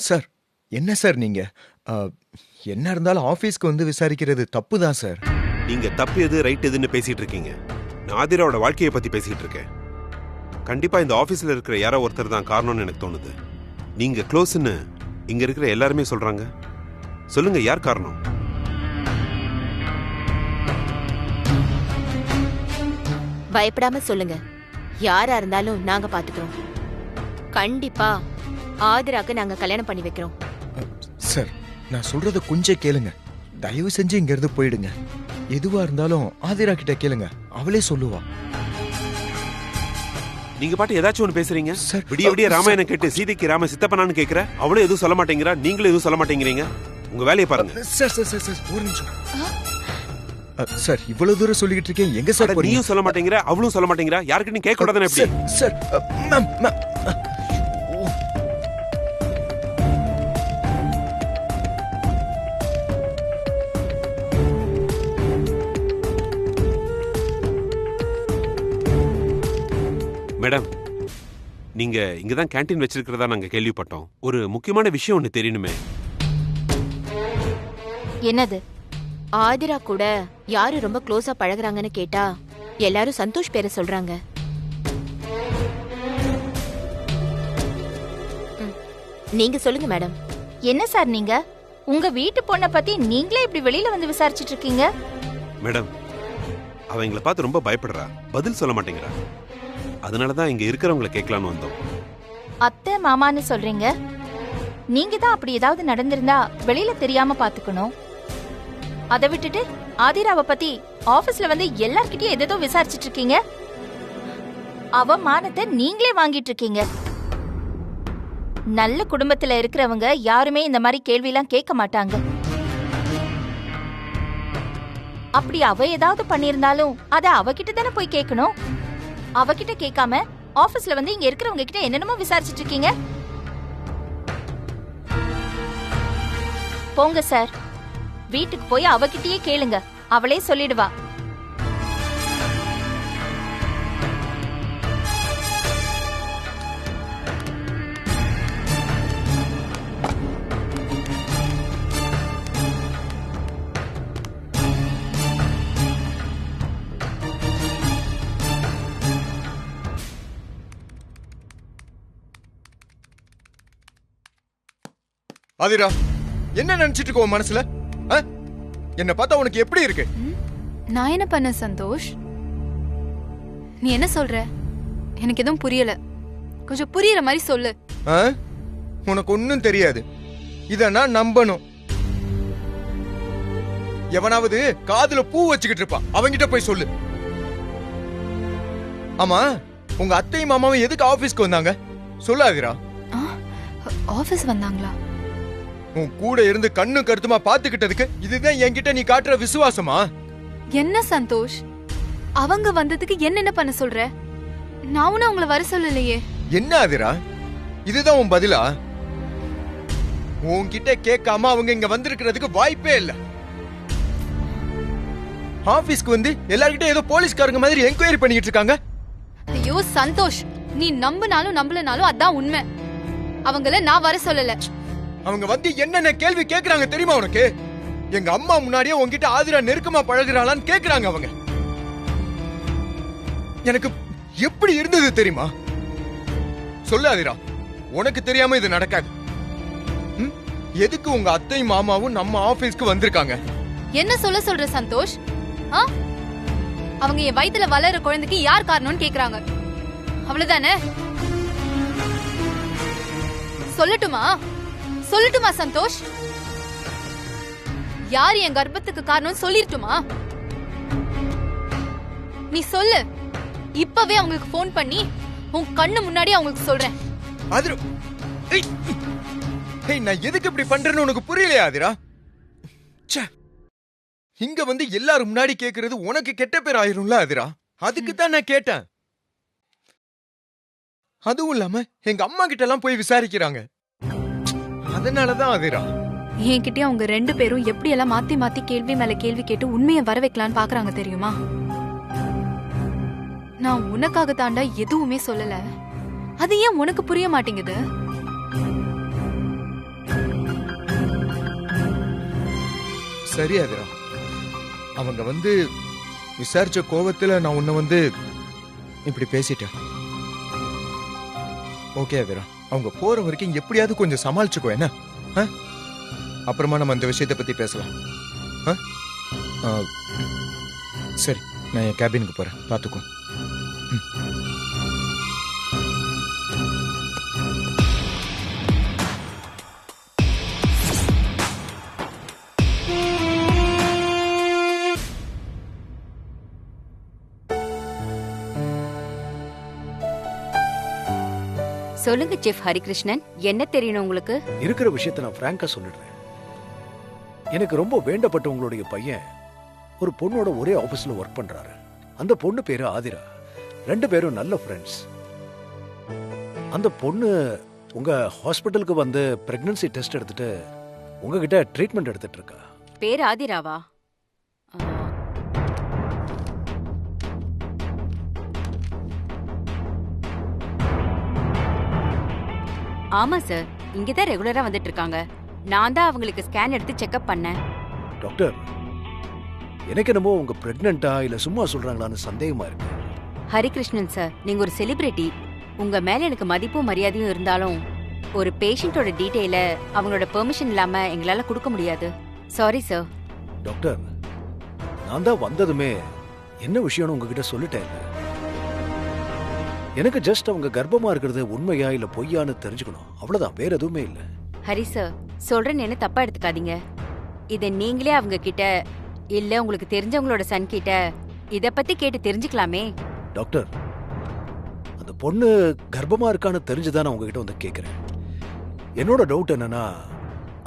Sir, என்ன sir நீங்க? என்ன இருந்தாலும் ஆபீஸ்க்கு வந்து விசாரிக்கிறது தப்பு தான் சார். நீங்க தப்பு எது ரைட் எதுன்னு பேசிட்டு இருக்கீங்க. நான் ஆதிராவோட வாழ்க்கையை பத்தி பேசிட்டு இருக்கேன். கண்டிப்பா இந்த ஆபீஸ்ல இருக்கிற யாரோ ஒருத்தர் தான் காரணம்னு எனக்கு தோணுது. நீங்க க்ளோஸ்ன்னு இங்க இருக்கிற எல்லாருமே சொல்றாங்க. சொல்லுங்க, யார் காரணம்? பயப்படாம சொல்லுங்க. யாரா இருந்தாலும் நாங்க பாத்துக்கிறோம். கண்டிப்பா ஆதிராக்கு நாங்க கல்யாணம் பண்ணி வைக்கிறோம். சார், நான் சொல்றத கொஞ்சம் கேளுங்க. தயவு செஞ்சு இங்க இருந்து போயிடுங்க. எதுவா இருந்தாலும் ஆதிரா கிட்ட கேளுங்க, அவளே சொல்லுவா. நீங்க பாட்டு ஏதாச்சும் ஒண்ணு பேசுறீங்க. சார், விடிய விடிய ராமாயணம் கேட்டு சீதைக்கு ராம சித்தப்பனான்னு கேக்குற. அவளும் எதுவும் சொல்ல மாட்டேங்கிறா, நீங்களும் எதுவும் சொல்ல மாட்டேங்கிறீங்க. உங்க வேலையை பாருங்க. சார் சார் சார் சார், ஒரு நிமிஷம் சார். இவ்வளவு தூரம் சொல்லிட்டு இருக்கேன், எங்க சார் போறீங்க? நீயும் சொல்ல மாட்டேங்கிற, அவளும் சொல்ல மாட்டேங்கிறா. யாருக்கிட்டையும் கேட்க கூடாதுன்னு எப்படி? சார், மேம் மேடம், நீங்க இங்கதான் கேண்டீன் வச்சிருக்கிறதா நாங்க கேள்விப்பட்டோம். ஒரு முக்கியமான விஷயம் ஒண்ணு தெரியணுமே. என்னது? ஆதிரா கூட யாரு ரொம்ப க்ளோஸா பழகுறாங்கன்னு கேட்டா எல்லாரும் சந்தோஷ் பேரை சொல்றாங்க. நீங்க சொல்லுங்க மேடம். என்ன சார் நீங்க உங்க வீட்டு பொண்ணை பத்தி நீங்களே இப்படி வெளியில வந்து விசாரிச்சிட்டு இருக்கீங்க? மேடம், அவ எங்களை பார்த்து ரொம்ப பயப்படுறா, பதில் சொல்ல மாட்டேங்கிறா. அதனாலதான் இங்க இருக்கிறவங்களை கேட்கலான்னு வந்தோம். அத்தை மாமான்னு சொல்றீங்க. நீங்க தான் அப்படி ஏதாவது நடந்திருந்தா வெளியில தெரியாம பாத்துக்கணும். அதை விட்டுட்டு ஆதிராவை பத்தி ஆபீஸ்ல வந்து எல்லார்கிட்டயும் எதோ விசாரிச்சிட்டு இருக்கீங்க. அவ மானத்தை நீங்களே வாங்கிட்டு இருக்கீங்க. நல்ல குடும்பத்துல இருக்கிறவங்க யாருமே இந்த மாதிரி கேள்வி எல்லாம் கேட்க மாட்டாங்க. அப்படி அவ ஏதாவது பண்ணிருந்தாலும் அத அவகிட்ட தானே போய் கேட்கணும். அவகிட்ட கேட்காம ஆபீஸ்ல வந்து இங்க இருக்கிறவங்க கிட்ட என்னென்னமோ விசாரிச்சிட்டு இருக்கீங்க. போங்க சார், வீட்டுக்கு போய் அவகிட்டயே கேளுங்க, அவளே சொல்லிடுவா. ஆதிரா, என்ன நினைச்சிட்டு இருக்க உன் மனசுல? என்ன பார்த்தா உனக்கு எப்படி இருக்கு? நான் என்ன பண்ண சந்தோஷ்? நீ என்ன சொல்ற? எனக்கு எதுவும் புரியல. கொஞ்சம் புரியற மாதிரி சொல்லு. உனக்கு ஒன்னும் தெரியாது. இத நான் நம்பணும். எவனாவது காதுல பூ வச்சுக்கிட்டு இருப்பான், அவங்கிட்ட போய் சொல்லு. ஆமா, உங்க அத்தையும் மாமாவும் எதுக்கு ஆபீஸ்க்கு வந்தாங்க? சொல்லு ஆதிரா. ஆபீஸ் வந்தாங்களா? உன் கூட இருந்து கண்ணு கருத்துமா பாத்துக்கிட்டதுக்கு இதுதான் என்கிட்ட நீ காட்டுற விசுவாசமா? என்ன சந்தோஷ், அவங்க வந்ததுக்கு என்ன பண்ண சொல்ற? நான் உன்னை அவங்கள வர சொல்லலையே. என்ன ஆதிரா, இதுதான் உன் பதிலா? உன்கிட்ட கேட்காம அவங்க இங்க வந்திருக்கிறதுக்கு வாய்ப்பே இல்ல. ஆபீஸ்க்கு வந்து எல்லார்கிட்ட ஏதோ போலீஸ்காரங்க மாதிரி என்கொயரி பண்ணிட்டு இருக்காங்க. ஐயோ சந்தோஷ், நீ நம்பினாலும் நம்பலனாலும் அதான் உண்மை. அவங்கள நான் வர சொல்லல. அவங்க வந்து என்னென்ன கேள்வி கேக்குறாங்க தெரியுமா உனக்கு? எங்க அம்மா முன்னாடியே உன்கிட்ட ஆதிரா நெருக்கமா பழகுறாளான்னு கேக்குறாங்க அவங்க. எனக்கு எப்படி இருந்தது தெரியுமா? சொல்லு ஆதிரா, உனக்கு தெரியாம இது நடக்காது. எதுக்கு உங்க அத்தை மாமாவும் நம்ம ஆபீஸ்க்கு வந்திருக்காங்க? என்ன சொல்ற சந்தோஷ்? அவங்க என் வயித்துல வளர குழந்தைக்கு யார் காரணம்னு கேக்குறாங்க, அவ்வளவுதானே? சொல்லட்டுமா சந்தோஷ்? யார் என் கர்ப்பத்துக்கு காரணம் சொல்லிருட்டுமா? நீ சொல்லு. இப்பவே அவங்களுக்கு போன் பண்ணி உன் கண்ணு முன்னாடி அவங்களுக்கு சொல்றேன். ஆதிரா, நான் எதுக்கு இப்படி பண்றேன்னு உனக்கு புரியலையா ஆதிரா? இங்க வந்து எல்லாரும் முன்னாடி கேக்குறது உனக்கு கெட்ட பேர் ஆயிரும்ல ஆதிரா. அதுக்கு தான் நான் கேட்டேன். அதுவும் இல்லாம எங்க அம்மா கிட்ட எல்லாம் போய் விசாரிக்கிறாங்க. அதனாலதான் ஆதிரா. என்கிட்ட அவங்க ரெண்டு பேரும் எப்படி எல்லாம் மாத்தி மாத்தி கேள்வி மேல கேள்வி கேட்டு உண்மையை வர வைக்கலான்னு பாக்குறாங்க தெரியுமா? நான் உனக்காக தாண்டா எதுவுமே சொல்லல. அது ஏன் உனக்கு புரிய மாட்டேங்குது? சரி ஆதிரா, அவங்க வந்து விசாரிச்ச கோவத்துல நான் உன்னை வந்து இப்படி பேசிட்டேன். ஓகே ஆதிரா, அவங்க போற வரைக்கும் எப்படியாவது கொஞ்சம் சமாளிச்சுக்கோ என்ன. அப்புறமா நம்ம அந்த விஷயத்தை பத்தி பேசலாம். சரி, நான் என் கேபினுக்கு போறேன், பாத்துக்கோ. சொல்லுங்க செஃப் ஹரிகிருஷ்ணன், என்ன தெரியணும் உங்களுக்கு? இருக்கிற விஷயத்தை நான் பிராங்கா சொல்லிடுறேன். எனக்கு ரொம்ப வேண்டப்பட்டவங்களுடைய பையன் ஒரு பொண்ணோட ஒரே ஆபீஸ்ல ஒர்க் பண்றாரு. அந்த பொண்ணு பேரு ஆதிரா. 2 பேரும் நல்ல ஃப்ரெண்ட்ஸ். அந்த பொண்ணு உங்க ஹாஸ்பிட்டலுக்கு வந்து பிரெக்னன்சி டெஸ்ட் எடுத்துட்டு உங்ககிட்ட ட்ரீட்மெண்ட் எடுத்துட்டு இருக்கா. பேர் ஆதிராவா? ஆமா சார், இங்கதான் ரெகுலரா வந்துட்டு இருக்காங்க. நான் தான் அவங்களுக்கு ஸ்கேன் எடுத்து செக்அப் பண்ணேன். டாக்டர், எனக்கு என்னமோ உங்க பிரெக்னண்டா இல்ல சும்மா சொல்றாங்களான்னு சந்தேகமா இருக்கு. ஹரிகிருஷ்ணன் சார், நீங்க ஒரு செலிபிரிட்டி. உங்க மேல எனக்கு மதிப்பும் மரியாதையும் இருந்தாலும் ஒரு பேஷண்டோட டீடைல அவங்களோட பெர்மிஷன் இல்லாம எங்களால கொடுக்க முடியாது. Sorry sir. டாக்டர், நான் தான் வந்ததுமே என்ன விஷயம்னு உங்ககிட்ட சொல்லிட்டேன். எனக்கு ஜஸ்ட் அவங்க கர்ப்பமா இருக்கிறது உண்மையா இல்ல பொய்யான்னு தெரிஞ்சுக்கணும், அவ்வளவுதான், வேற எதுவுமே இல்ல. ஹரி சார், சொல்றேன்னு என்ன தப்பா எடுத்துக்காதீங்க. இத நீங்களே அவங்க கிட்ட இல்ல உங்களுக்கு தெரிஞ்சவங்களோட சன் கிட்ட இத பத்தி கேட்டு தெரிஞ்சுக்கலாமே. டாக்டர், அந்த பொண்ணு கர்ப்பமா இருக்கான்னு தெரிஞ்சுதான் நான் உங்ககிட்ட வந்து கேக்குறேன். என்னோட டவுட் என்னன்னா,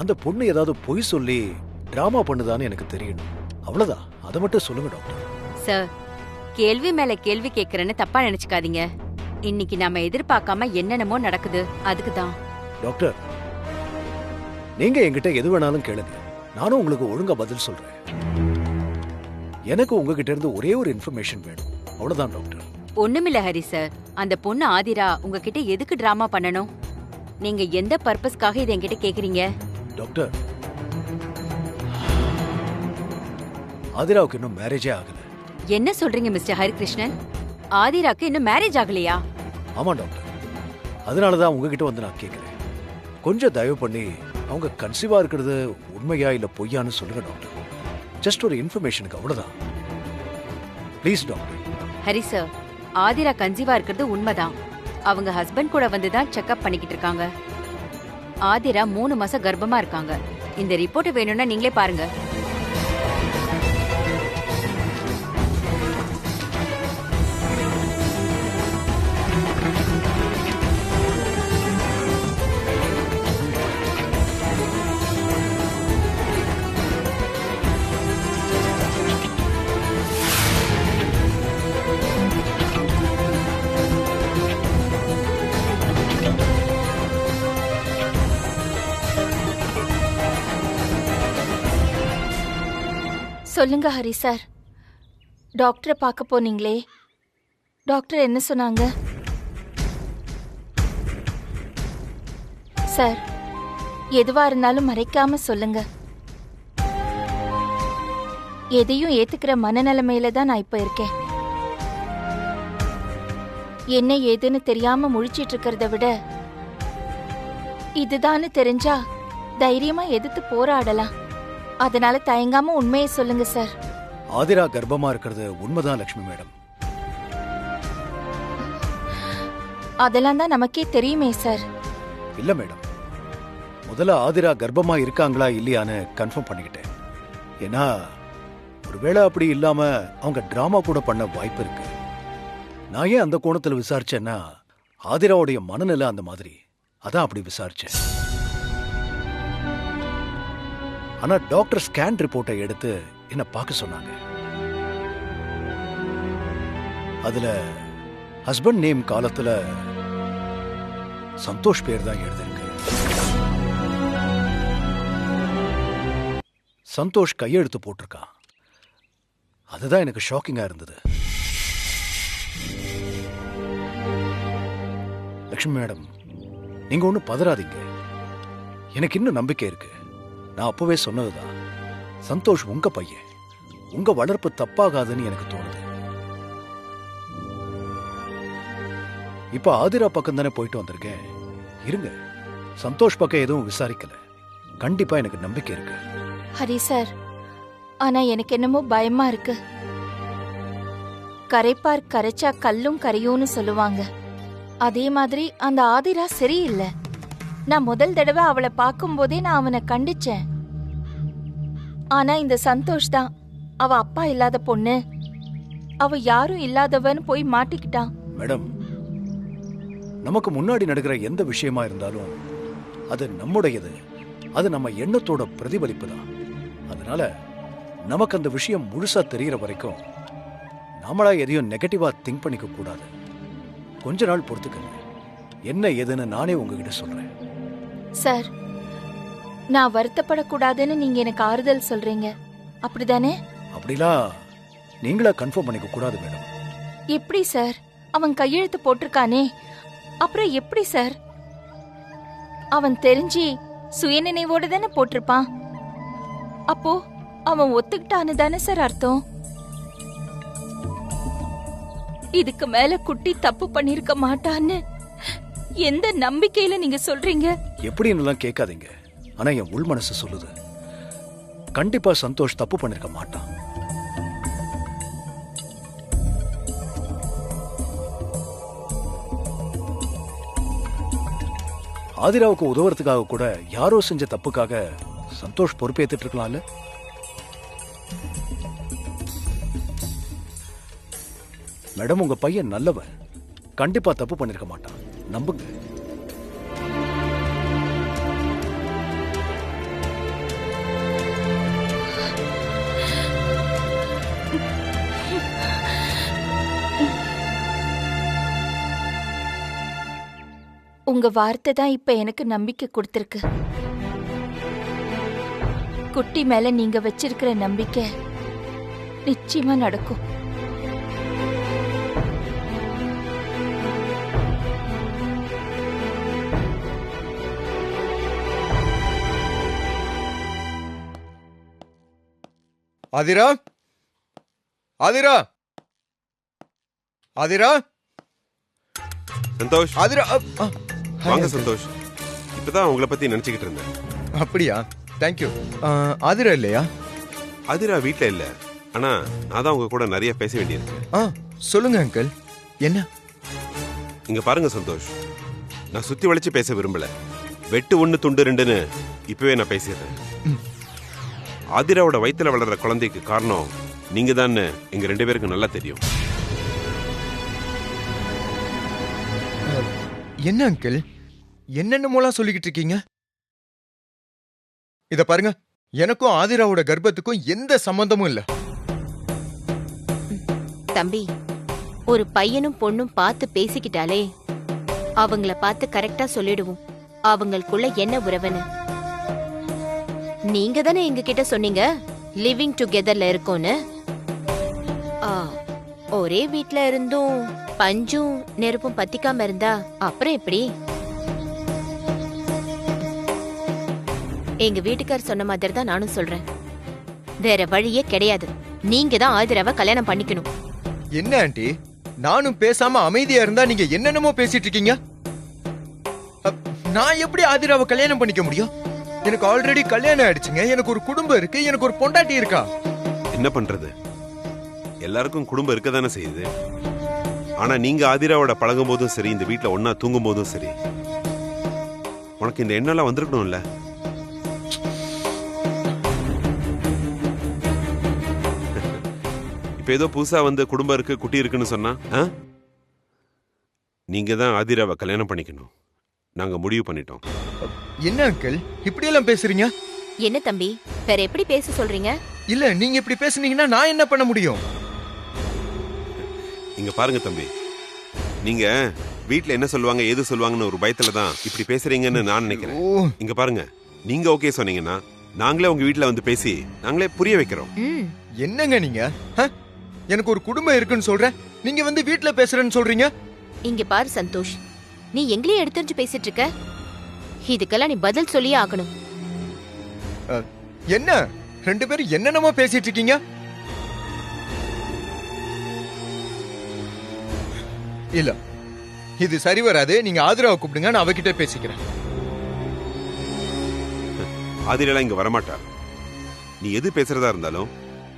அந்த பொண்ணு ஏதாவது பொய் சொல்லி டிராமா பண்ணுதான்னு எனக்கு தெரியணும், அவ்வளவுதான். அதை மட்டும் சொல்லுங்க டாக்டர். சார், கேள்வி மேல கேள்வி கேக்குறேன்னு தப்பா நினைச்சுக்காதீங்க. இன்னைக்கு நாம எதிர்பார்க்காம என்னென்னமோ நடக்குது, அதுக்குதான். டாக்டர், நீங்க என்கிட்ட எது வேணாலும் கேளுங்க, நானும் உங்களுக்கு ஒழுங்கா பதில் சொல்றேன். எனக்கு உங்ககிட்ட இருந்து ஒரே ஒரு இன்ஃபர்மேஷன் வேணும், அவ்வளவுதான் டாக்டர். ஒண்ணுமில்ல ஹரி சார், அந்த பொண்ணு ஆதிரா உங்ககிட்ட எதுக்கு டிராமா பண்ணணும்? நீங்க எந்த பர்பஸ்க்காக இதை என்கிட்ட கேக்குறீங்க? டாக்டர், ஆதிராவுக்கு இன்னும் மேரேஜே ஆகல. என்ன சொல்றீங்க மிஸ்டர் ஹரிகிருஷ்ணன்? ஆதிராக்கு இன்னும் மேரேஜ் ஆகலையா? ஆமா டாக்டர், அதனாலதான் உங்ககிட்ட வந்து நான் கேக்குறேன். கொஞ்சம் தயவு பண்ணி அவங்க கன்சீவா இருக்கிறது உண்மையா இல்ல பொய்யான்னு சொல்லுங்க டாக்டர். ஜஸ்ட் ஒரு இன்ஃபர்மேஷனுக்கு, அவ்வளவுதான். Please doctor. Hari sir, Aadhira கன்சீவா இருக்கிறது உண்மைதான். அவங்க ஹஸ்பண்ட் கூட வந்து தான் செக்அப் பண்ணிக்கிட்டு இருக்காங்க. ஆதிரா 3 மாசம் கர்ப்பமா இருக்காங்க. இந்த ரிப்போர்ட் வேணும்னா நீங்களே பாருங்க. சொல்லுங்க ஹரி சார், டாக்டரை பார்க்க போனீங்களே, டாக்டர் என்ன சொன்னாங்க? சார், எதுவா இருந்தாலும் மறைக்காம சொல்லுங்க. எதையும் ஏத்துக்கிற மனநிலைமையில தான் நான் இப்ப இருக்கேன். என்ன ஏதுன்னு தெரியாம முழிச்சிட்டு இருக்கிறத விட இதுதான்னு தெரிஞ்சா தைரியமா எதிர்த்து போராடலாம். அதனால தயங்காம உண்மையை சொல்லுங்க சார். ஆதிரா கர்ப்பமா இருக்கிறது உண்மைதான் லட்சுமி மேடம். அதெல்லாம் தான் நமக்கே தெரியுமே சார். இல்ல மேடம், முதல்ல ஆதிரா கர்ப்பமா இருக்காங்களா இல்லையான்னு கன்ஃபார்ம் பண்ணிக்கிட்டேன். ஏன்னா ஒருவேளை அப்படி இல்லாம அவங்க டிராமா கூட பண்ண வாய்ப்பு இருக்கு. நான் ஏன் அந்த கோணத்துல விசாரிச்சேன்னா, ஆதிராவுடைய மனநிலை அந்த மாதிரி, அதான் அப்படி விசாரிச்சேன். ஆனா டாக்டர் ஸ்கேன் ரிப்போர்ட்டை எடுத்து என்ன பார்க்க சொன்னாங்க. அதுல ஹஸ்பண்ட் நேம் காலத்துல சந்தோஷ் பேர் தான் எழுதிருக்கு. சந்தோஷ் கையெழுத்து போட்டிருக்கான். அதுதான் எனக்கு ஷாக்கிங்கா இருந்தது. லட்சுமி மேடம், நீங்க ஒன்னும் பதறாதீங்க. எனக்கு இன்னும் நம்பிக்கை இருக்கு. நான் அப்பவே சொன்னதுதான், சந்தோஷ் உங்க பையன். உங்க வளர்ப்பு தப்பாகாதுன்னு எனக்கு தோணுது. இப்ப ஆதிரா பக்கம் தானே போயிட்டு வந்திருக்கேன். இருங்க, சந்தோஷ் பக்கம் எதுவும் விசாரிக்கல. கண்டிப்பா எனக்கு நம்பிக்கை இருக்கு. ஹரி சார், ஆனா எனக்கு என்னமோ பயமா இருக்கு. கரைப்பார் கரைச்சா கல்லும் கரையும்னு சொல்லுவாங்க. அதே மாதிரி அந்த ஆதிரா சரியில்லை. நான் முதல் தடவை அவளை பார்க்கும்போதே நான் அவனை கண்டிச்சேன். ஆனா இந்த சந்தோஷ் தான் அவ அப்பா இல்லாத பொண்ணு, அவ யாரும் இல்லாதவன்னு போய் மாட்டிக்கிட்டான். மேடம், நமக்கு முன்னாடி நடக்கிற எந்த விஷயமா இருந்தாலும் அது நம்முடையது. அது நம்ம எண்ணத்தோட பிரதிபலிப்பு தான். அதனால நமக்கு அந்த விஷயம் முழுசா தெரியற வரைக்கும் நாமளா எதையும் நெகட்டிவா திங்க் பண்ணிக்க கூடாது. கொஞ்ச நாள் பொறுத்துக்கங்க. என்ன ஏதுன்னு நானே உங்ககிட்ட சொல்றேன். சார், நான் வருத்தப்படக்கூடாதுன்னு நீங்க எனக்கு ஆறுதல் சொல்றீங்க, அப்படிதானே? அப்படிலாம் நீங்களா கன்ஃபார்ம் பண்ணிக்க கூடாது மேடம். எப்படி சார்? அவன் கையெழுத்து போட்டிருக்கானே, அப்புறம் எப்படி சார்? அவன் தெரிஞ்சு சுயநினைவோட தானே போட்டிருப்பான். அப்போ அவன் ஒத்துக்கிட்டான்னு தானே சார் அர்த்தம்? இதுக்கு மேல குட்டி தப்பு பண்ணிருக்க மாட்டான்னு எந்த நம்பிக்கையில நீங்க சொல்றீங்க? எப்படின்னு கேட்காதீங்க. ஆனா என் உள் மனசு சொல்லுது, கண்டிப்பா சந்தோஷ் தப்பு பண்ணிருக்க மாட்டான். ஆதிராவுக்கு உதவுறதுக்காக கூட யாரோ செஞ்ச தப்புக்காக சந்தோஷ் பொறுப்பேத்துட்டு இருக்கலாம்ல. மேடம், உங்க பையன் நல்லவன். கண்டிப்பா தப்பு பண்ணிருக்க மாட்டான், நம்புங்க. உங்க வார்த்தை தான் இப்ப எனக்கு நம்பிக்கை கொடுத்திருக்கு. குட்டி மேல நீங்க வச்சிருக்கிற நம்பிக்கை நிச்சயமா நடக்கும். ஆதிரா, ஆதிரா, ஆதிரா, சந்தோஷ், ஆதிரா. வாங்க சந்தோஷ். இப்பதான் உங்களை பத்தி நினைச்சுக்கிட்டு இருந்தேன். அப்படியா? தேங்க்யூ. ஆதிரா இல்லையா? ஆதிரா வீட்ல இல்ல. ஆனா நான் தான் உங்க கூட நிறைய பேச வேண்டியிருக்கு. சொல்லுங்க அங்கிள், என்ன? இங்க பாருங்க சந்தோஷ், நான் சுத்தி வளைச்சு பேச விரும்பல. வெட்டு ஒண்ணு துண்டு ரெண்டுன்னு இப்பவே நான் பேசிடுறேன். ஆதிராவோட வயித்துல வளர்ற குழந்தைக்கு காரணம் நீங்க தான் எங்க 2 பேருக்கு நல்லா தெரியும். என்ன அங்கிள், என்னென்னமோலாம் சொல்லிக்கிட்டு இருக்கீங்க? இத பாருங்க, எனக்கும் ஆதிராவோட கர்ப்பத்துக்கும் எந்த சம்பந்தமும் இல்ல. தம்பி, ஒரு பையனும் பொண்ணும் பார்த்து பேசிக்கிட்டாலே அவங்கள பார்த்து கரெக்டா சொல்லிடுவோம் அவங்களுக்குள்ள என்ன உறவுன்னு. நீங்க தானே எங்க கிட்ட சொன்னீங்க லிவிங் டுகெதர்ல இருக்கோன்னு. ஒரே வீட்ல இருந்தும் பஞ்சும் நெருப்பும் பத்திக்காம இருந்தா அப்புறம் எப்படி? எங்க வீட்டுக்கார் சொன்ன மாதிரி தான் நானும் சொல்றேன். வேற வழியே கிடையாது. நீங்க தான் ஆதிராவை கல்யாணம் பண்ணிக்கணும். என்ன ஆண்டி, நானும் பேசாம அமைதியா இருந்தா நீங்க என்னென்னமோ பேசிட்டு இருக்கீங்க. நான் எப்படி ஆதிராவை கல்யாணம் பண்ணிக்க முடியும்? எனக்கு ஆல்ரெடி கல்யாணம் ஆயிடுச்சுங்க. எனக்கு ஒரு குடும்பம் இருக்கு, எனக்கு ஒரு பொண்டாட்டி இருக்கா. என்ன பண்றது, எல்லாருக்கும் குடும்பம் இருக்க தானே செய்யுது. ஆனா நீங்க ஆதிராவோட பழகும் போதும் சரி, இந்த வீட்டுல ஒன்னா தூங்கும் போதும் சரி, உனக்கு இந்த எண்ணெல்லாம் வந்திருக்கணும்ல. இப்ப ஏதோ புதுசா வந்து குடும்பம் இருக்கு குட்டி இருக்குன்னு சொன்னா நீங்க தான் ஆதிராவை கல்யாணம் பண்ணிக்கணும். நாங்க முடிவு பண்ணிட்டோம். என்ன அங்கிள் இப்படி எல்லாம் பேசுறீங்க? என்ன தம்பி, வேற எப்படி பேச சொல்றீங்க? இல்ல, நீங்க இப்படி பேசுனீங்கன்னா நான் என்ன பண்ண முடியும்? இங்க பாருங்க தம்பி, நீங்க வீட்ல என்ன சொல்லுவாங்க ஏது சொல்லுவாங்கன்னு ஒரு பயத்துல தான் இப்படி பேசுறீங்கன்னு நான் நினைக்கிறேன். இங்க பாருங்க, நீங்க ஓகே சொன்னீங்கன்னா நாங்களே உங்க வீட்ல வந்து பேசி நாங்களே புரிய வைக்கிறோம். என்னங்க நீங்க? எனக்கு ஒரு குடும்பம் இருக்குன்னு சொல்றேன், நீங்க வந்து வீட்ல பேசுறேன்னு சொல்றீங்க. இங்க பாரு சந்தோஷ், நீ எங்களையே எடுத்துட்டு பேசிட்டு இருக்க. இதுக்கெல்லாம் நீ பதில் சொல்லியே ஆகணும். என்ன ரெண்டு பேரும் என்னென்னமோ பேசிட்டு இருக்கீங்க. இல்ல இது சரி வராது. நீங்க ஆதிராவை கூப்பிடுங்க, நான் அவகிட்ட பேசிக்கிறேன். ஆதிரெல்லாம் இங்க வரமாட்டா. நீ எது பேசுறதா இருந்தாலும்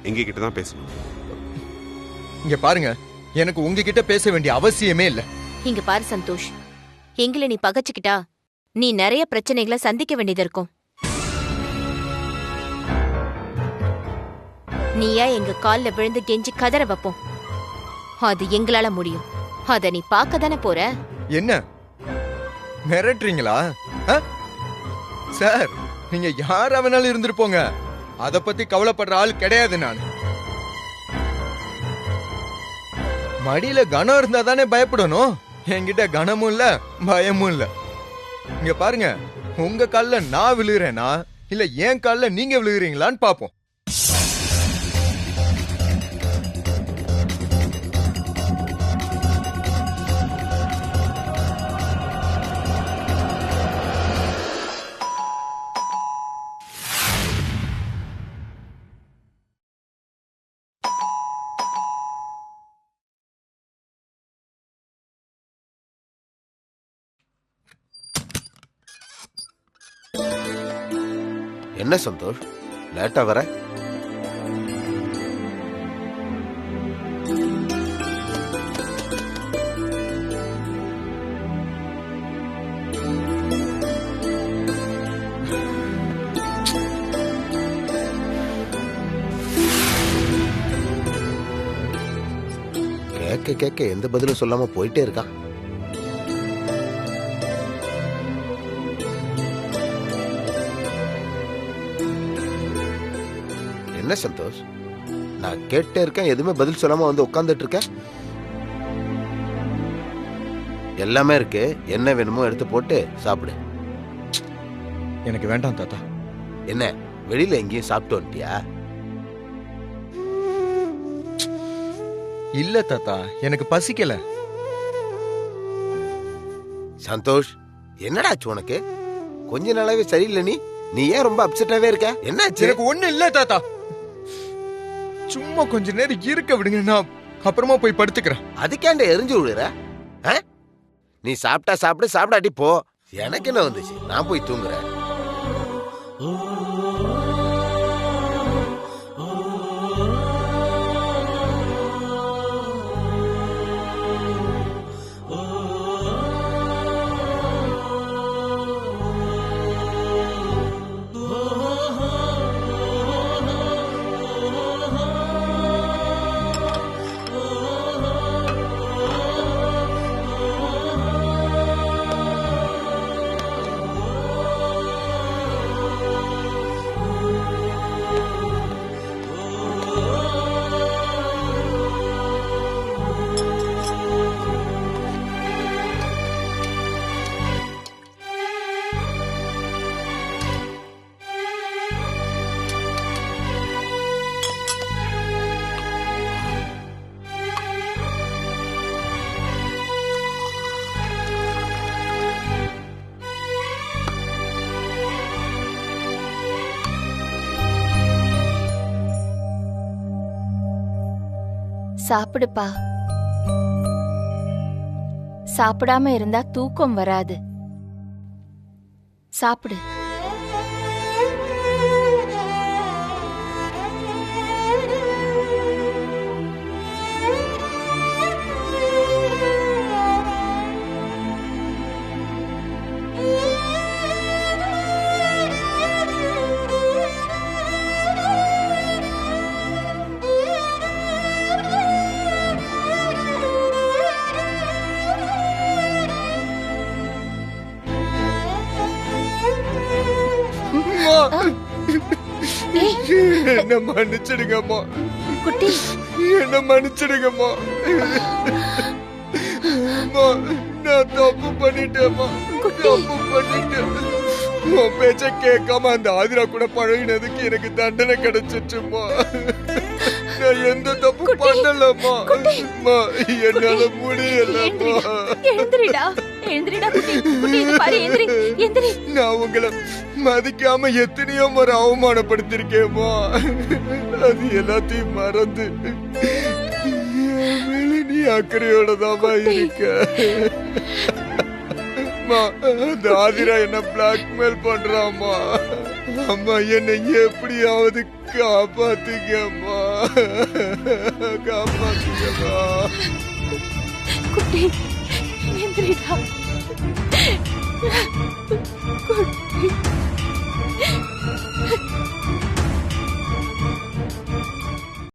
எங்க கிட்ட தான் பேசணும். இங்க பாருங்க, எனக்கு உங்ககிட்ட பேச வேண்டிய அவசியமே இல்ல. இங்க பாரு சந்தோஷ், எங்களை நீ பகச்சுக்கிட்டா நீ நிறைய பிரச்சனைகளை சந்திக்க வேண்டியது இருக்கும். நீயா எங்க கால்ல விழுந்து கெஞ்சி கதற வைப்போம். அது எங்களால முடியும். அத நீ பார்க்க தானே போற. என்ன மிரட்டுறீங்களா? சார், நீங்க யாரா வேணாலும் இருந்திருப்போங்க, அத பத்தி கவலைப்படுற ஆள் கிடையாது நான். மடியில கனம் இருந்தா தானே பயப்படணும். என்கிட்ட கனமும் இல்ல பயமும் இல்ல. இங்க பாருங்க, உங்க கால்ல நான் விழுகிறேனா இல்ல என் கால்ல நீங்க விழுகிறீங்களான்னு பாப்போம். என்ன சந்தோஷ், லேட்டா வர? கேட்க கேட்க எந்த பதிலும் சொல்லாம போயிட்டே இருக்கான். என்ன சந்தோஷ், நான் கேட்டே இருக்கேன், எதுவுமே பதில் சொல்லாம வந்து உட்கார்ந்துட்டு இருக்க. எல்லாமே இருக்கு, என்ன வேணுமோ எடுத்து போட்டு சாப்பிடு. எனக்கு வேண்டாம் தாத்தா. என்ன வெளியில எங்கேயும் சாப்பிட்டு வந்துட்டியா? இல்ல தாத்தா, எனக்கு பசிக்கல. சந்தோஷ், என்னடாச்சு உனக்கு? கொஞ்ச நாளாவே சரியில்லை. நீ ஏன் ரொம்ப அப்செட்டாவே இருக்க? என்னாச்சு? எனக்கு ஒண்ணு இல்ல தாத்தா, சும்மா கொஞ்ச நேரம் இருக்க விடுங்க, நான் அப்புறமா போய் படுத்துக்கிறேன். அதுக்கேண்ட எரிஞ்சு விடுற? நீ சாப்பிட்டா சாப்பிடு, சாப்பிடாட்டி போ. எனக்கு என்ன வந்துச்சு, நான் போய் தூங்குறேன். சாப்பிடுப்பா. சாப்பிடாம இருந்தா தூக்கம் வராது. சாப்பிடு. என்ன மன்னிச்சிடுங்கம்மா குட்டி, என்ன மன்னிச்சிடுங்கம்மா. நான் தப்பு பண்ணிட்டேம்மா, தப்பு பண்ணிட்டேன். உன் பேச்ச கேட்காம அந்த ஆதிரா கூட பழகினதுக்கு எனக்கு தண்டனை கிடைச்சிச்சுமா. நான் எந்த தப்பு பண்ணலம்மா. என்னால முடியலம்மா. எழுந்திரிடா. எந்திரிடா குட்டி குட்டி இது பாரு எந்திரி எந்திரி. நான் உங்களை மதிக்காம எத்தனையோ முறை அவமானப்படுத்திருக்கேம்மா. அது எல்லாத்தையும் மறந்து என் மேல நீ அக்கறையோட தாமா இருக்க. அம்மா, அந்த ஆதிரா என்ன பிளாக்மெயில் பண்றாமா. அம்மா என்னை எப்படியாவது காப்பாத்துங்கம்மா, காப்பாத்துங்கம்மா. குட்டி எந்திரிடா குட்டி.